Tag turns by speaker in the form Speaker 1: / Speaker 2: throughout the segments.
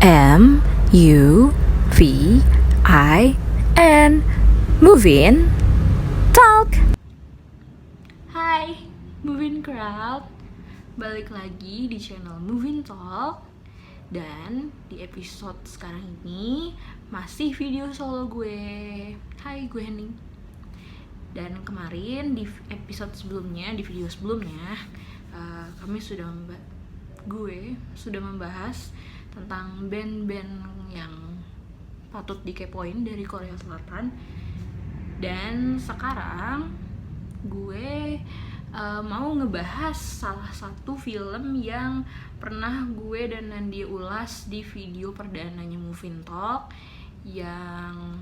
Speaker 1: MUVIN Movin Talk.
Speaker 2: Hai, Movin Crowd. Balik lagi di channel Movin Talk. Dan di episode sekarang ini masih video solo gue. Hai, gue Hening. Dan kemarin di episode sebelumnya, di video sebelumnya, gue sudah membahas tentang band-band yang patut dikepoin dari Korea Selatan. Dan sekarang gue mau ngebahas salah satu film yang pernah gue dan Nandi ulas di video perdananya Movin Talk, yang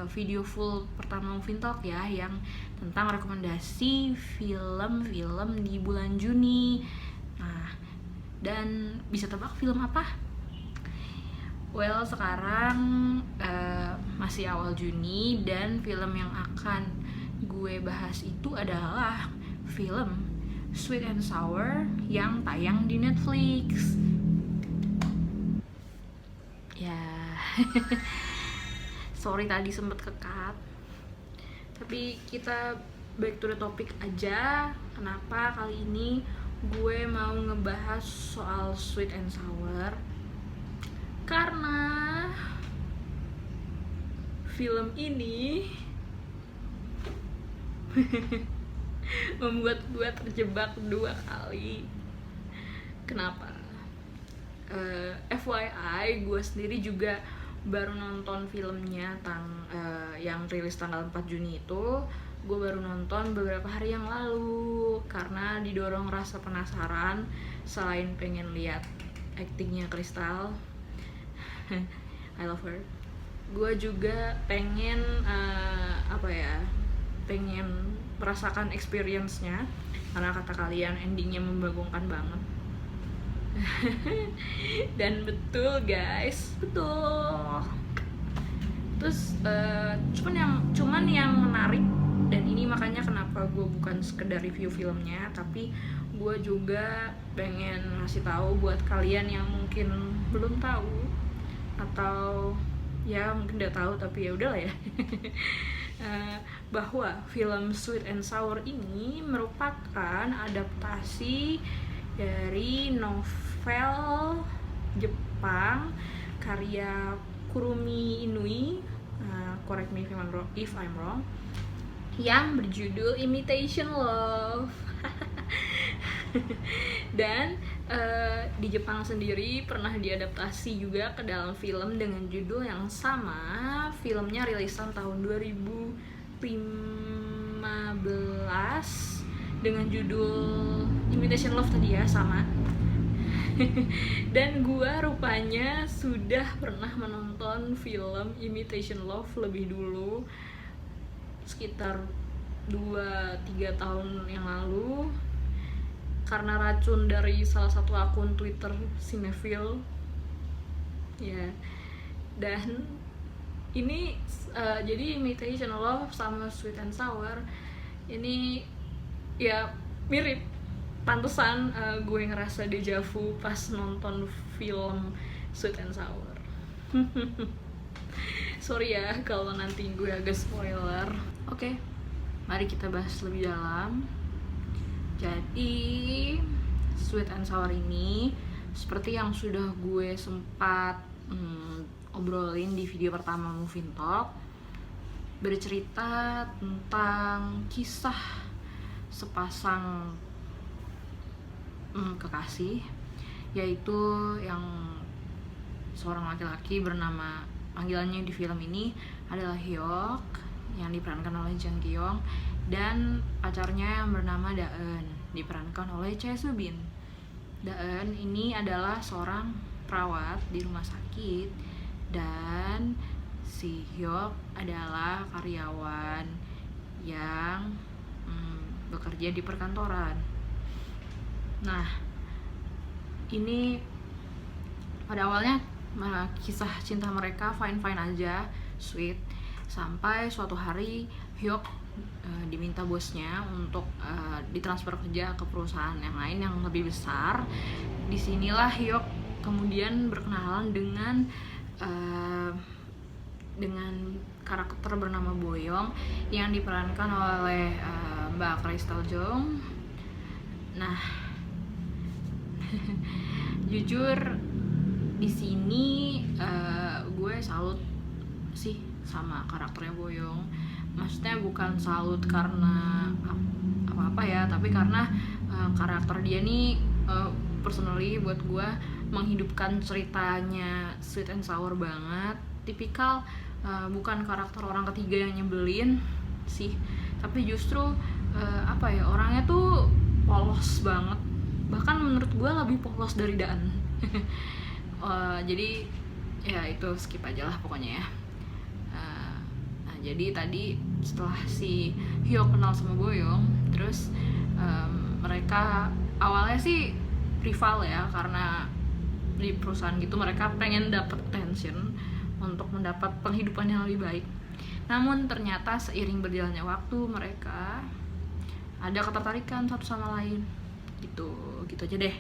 Speaker 2: video full pertama Movin Talk ya, yang tentang rekomendasi film-film di bulan Juni. Nah, dan bisa tebak film apa? Well, sekarang masih awal Juni, dan film yang akan gue bahas itu adalah film Sweet and Sour yang tayang di Netflix. Ya, sorry tadi sempet ke-cut. Tapi kita back to the topic aja. Kenapa kali ini gue mau ngebahas soal Sweet and Sour? Karena film ini membuat gue terjebak 2 kali. Kenapa? FYI, gue sendiri juga baru nonton filmnya yang rilis tanggal 4 Juni itu. Gue baru nonton beberapa hari yang lalu karena didorong rasa penasaran, selain pengen lihat aktingnya Kristal. I love her. Gue juga pengen pengen merasakan experience-nya, karena kata kalian endingnya membagongkan banget. Dan betul guys, betul. Terus cuman yang menarik, dan ini makanya kenapa gue bukan sekedar review filmnya, tapi gue juga pengen ngasih tahu buat kalian yang mungkin belum tahu, atau ya mungkin udah tahu tapi ya udahlah ya. Bahwa film Sweet and Sour ini merupakan adaptasi dari novel Jepang karya Kurumi Inui, correct me if I'm wrong, yang berjudul Imitation Love. Dan di Jepang sendiri pernah diadaptasi juga ke dalam film dengan judul yang sama. Filmnya rilisan tahun 2015 dengan judul Imitation Love tadi ya, sama. Dan gua rupanya sudah pernah menonton film Imitation Love lebih dulu, sekitar 2-3 tahun yang lalu, karena racun dari salah satu akun Twitter Cinefil ya. Dan ini jadi Imitation Love sama Sweet and Sour ini ya mirip. Pantesan gue ngerasa deja vu pas nonton film Sweet and Sour. Sorry ya kalau nanti gue agak spoiler. Oke, mari kita bahas lebih dalam. Jadi Sweet and Sour ini, seperti yang sudah gue sempat obrolin di video pertama Movin Talk, bercerita tentang kisah sepasang kekasih, yaitu yang seorang laki-laki bernama, panggilannya di film ini adalah Hyuk, yang diperankan oleh Jang Kyung, dan pacarnya yang bernama Daeun, diperankan oleh Chae Soo-bin. Daeun ini adalah seorang perawat di rumah sakit, dan si Hyuk adalah karyawan yang bekerja di perkantoran. Nah, ini pada awalnya kisah cinta mereka fine-fine aja, sweet, sampai suatu hari Hyuk diminta bosnya untuk ditransfer kerja ke perusahaan yang lain yang lebih besar. Disinilah Hyuk kemudian berkenalan dengan karakter bernama Boyong yang diperankan oleh Mbak Crystal Jung. Nah, jujur di sini gue salut sih sama karakternya Boyong. Maksudnya bukan salut karena apa-apa ya, tapi karena karakter dia nih personally buat gue menghidupkan ceritanya sweet and sour banget. Tipikal bukan karakter orang ketiga yang nyebelin sih, tapi justru orangnya tuh polos banget, bahkan menurut gue lebih polos dari Daan. Jadi ya itu skip aja lah pokoknya ya. Nah jadi tadi setelah si Hyo kenal sama Boyong, terus mereka awalnya sih rival ya, karena di perusahaan gitu mereka pengen dapet attention untuk mendapat penghidupan yang lebih baik. Namun ternyata seiring berjalannya waktu mereka ada ketertarikan satu sama lain gitu aja deh.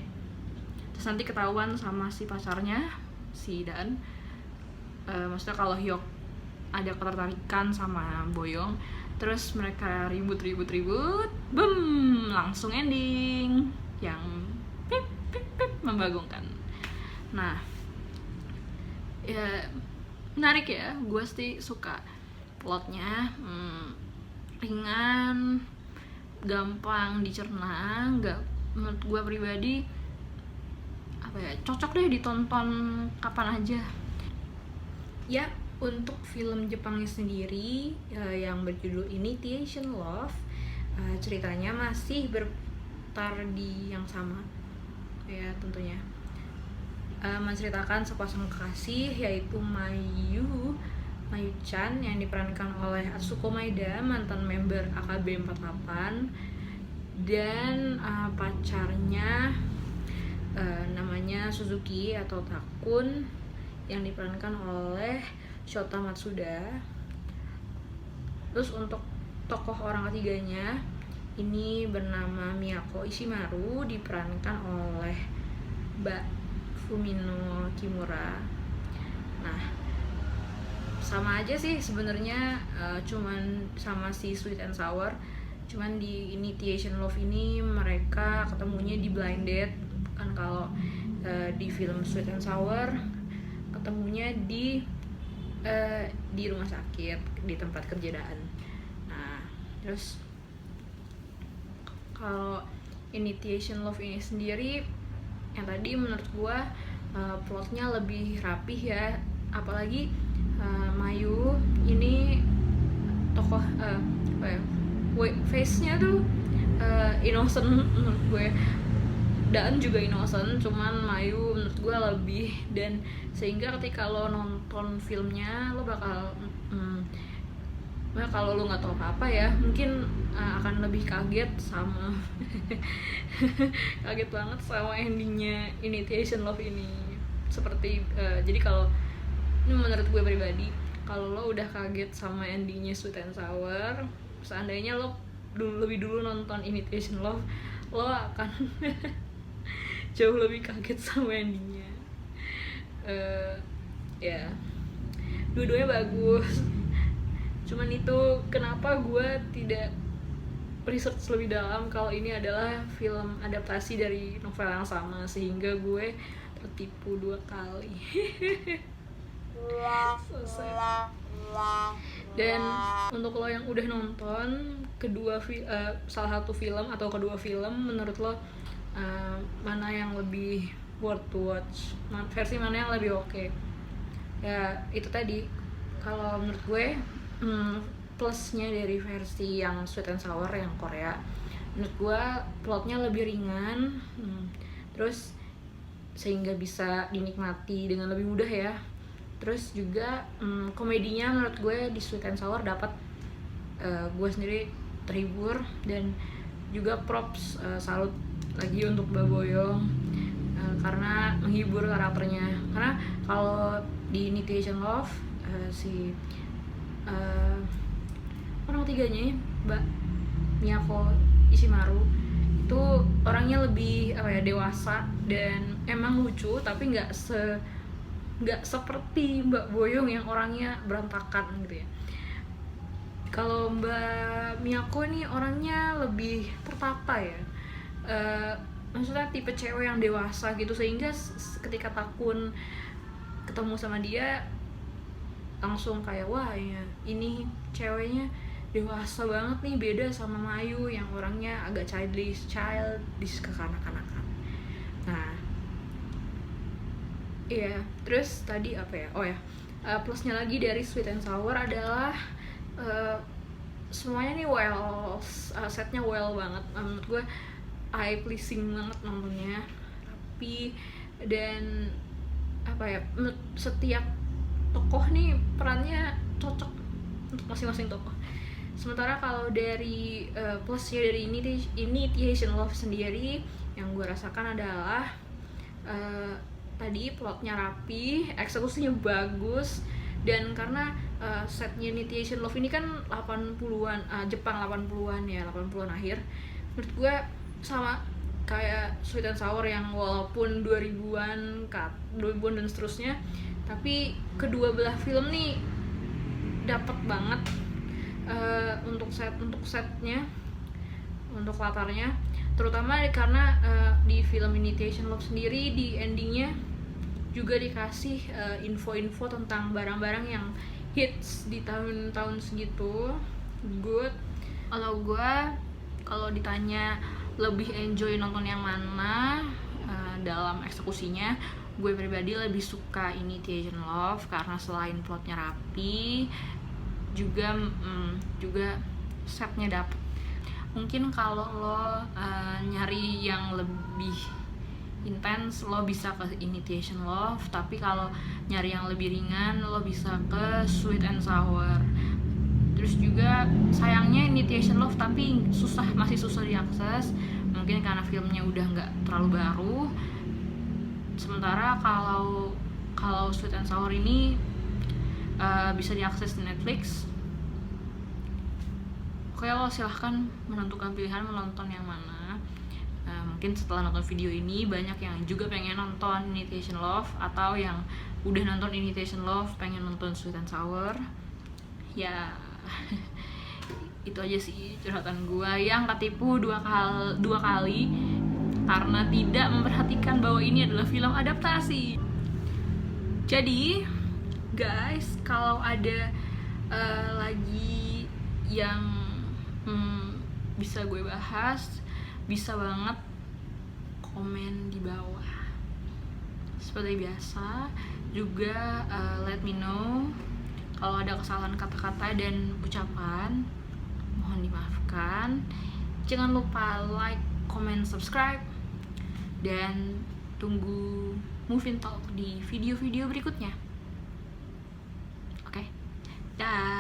Speaker 2: Terus nanti ketahuan sama si pacarnya si Dan, maksudnya kalau Hyuk ada ketertarikan sama Boyong, terus mereka ribut, boom, langsung ending yang pip membagongkan. Nah ya menarik ya, gue sih suka plotnya, ringan, gampang dicerna, menurut gue pribadi cocok deh ditonton kapan aja ya. Untuk film Jepangnya sendiri yang berjudul Initiation Love, ceritanya masih berputar di yang sama ya tentunya. Menceritakan sepasang kekasih yaitu Mayu-chan yang diperankan oleh Atsuko Maeda, mantan member AKB48, dan pacarnya namanya Suzuki atau Takun yang diperankan oleh Shota Matsuda. Terus untuk tokoh orang ketiganya ini bernama Miyako Ishimaru, diperankan oleh Mbak Fumino Kimura. Nah, sama aja sih sebenarnya, cuman sama si Sweet and Sour, cuman di Initiation Love ini mereka ketemunya di blind date kan. Kalau di film Sweet and Sour ketemunya di rumah sakit, di tempat kerja Daan. Nah, terus kalau Initiation Love ini sendiri yang tadi menurut gua plotnya lebih rapih ya, apalagi Mayu ini tokoh face-nya tuh innocent menurut gue. Daan juga innocent, cuman Mayu menurut gue lebih, dan sehingga ketika lo nonton filmnya lo bakal kalau lo nggak tahu apa ya mungkin akan lebih kaget sama kaget banget sama endingnya Initiation Love ini. Seperti jadi kalau ini menurut gue pribadi, kalau lo udah kaget sama endingnya Sweet and Sour, seandainya lo lebih dulu nonton Initiation Love, lo akan jauh lebih kaget sama endingnya. Ya dua-duanya bagus, cuman itu kenapa gue tidak research lebih dalam kalau ini adalah film adaptasi dari novel yang sama, sehingga gue tertipu 2 kali. Selesai. Dan untuk lo yang udah nonton salah satu film atau kedua film, menurut lo mana yang lebih worth to watch, versi mana yang lebih oke? Ya itu tadi, kalau menurut gue plusnya dari versi yang Sweet and Sour yang Korea, menurut gue plotnya lebih ringan, terus sehingga bisa dinikmati dengan lebih mudah ya. Terus juga komedinya menurut gue di Sweet and Sour dapat, gue sendiri terhibur, dan juga props salut lagi untuk Mbak Boyong karena menghibur karakternya. Karena kalau di Initiation Love si orang ketiganya Mbak Miyako Ishimaru itu orangnya lebih dewasa dan emang lucu, tapi nggak seperti Mbak Boyong yang orangnya berantakan gitu ya. Kalau Mbak Miyako nih orangnya lebih tertata ya. Maksudnya tipe cewek yang dewasa gitu, sehingga ketika Takun ketemu sama dia langsung kayak wah ya, ini ceweknya dewasa banget nih, beda sama Mayu yang orangnya agak childish kekanak-kanakan. Nah, iya, terus tadi apa ya? Oh ya, plusnya lagi dari Sweet and Sour adalah semuanya nih setnya well banget. Menurut gue eye pleasing banget nontonnya, rapi, dan apa ya, setiap tokoh nih perannya cocok untuk masing-masing tokoh. Sementara kalau dari plusnya dari Initiation Love sendiri, yang gue rasakan adalah tadi plotnya rapi, eksekusinya bagus, dan karena setnya Initiation Love ini kan 80-an, Jepang 80-an ya, 80-an akhir. Menurut gue sama kayak Sweet and Sour yang walaupun 2000-an dan seterusnya, tapi kedua belah film nih dapat banget untuk setnya, untuk latarnya, terutama karena di film Initiation Love sendiri di endingnya juga dikasih info-info tentang barang-barang yang hits di tahun-tahun segitu. Good. Kalau ditanya lebih enjoy nonton yang mana dalam eksekusinya, gue pribadi lebih suka Initiation Love karena selain plotnya rapi, juga setnya dapet. Mungkin kalau lo nyari yang lebih intens, lo bisa ke Initiation Love, tapi kalau nyari yang lebih ringan, lo bisa ke Sweet and Sour. Terus juga sayangnya Initiation Love tapi masih susah diakses, mungkin karena filmnya udah nggak terlalu baru. Sementara kalau Sweet and Sour ini bisa diakses di Netflix. Oke, lo silahkan menentukan pilihan menonton yang mana. Mungkin setelah nonton video ini banyak yang juga pengen nonton Initiation Love, atau yang udah nonton Initiation Love pengen nonton Sweet and Sour. Ya itu aja sih curhatan gue yang ketipu dua kali karena tidak memperhatikan bahwa ini adalah film adaptasi. Jadi guys, kalau ada lagi yang bisa gue bahas, bisa banget komen di bawah. Seperti biasa juga let me know kalau ada kesalahan kata-kata dan ucapan, mohon dimaafkan. Jangan lupa like, comment, subscribe, dan tunggu Movie Talk di video-video berikutnya. Oke, dah.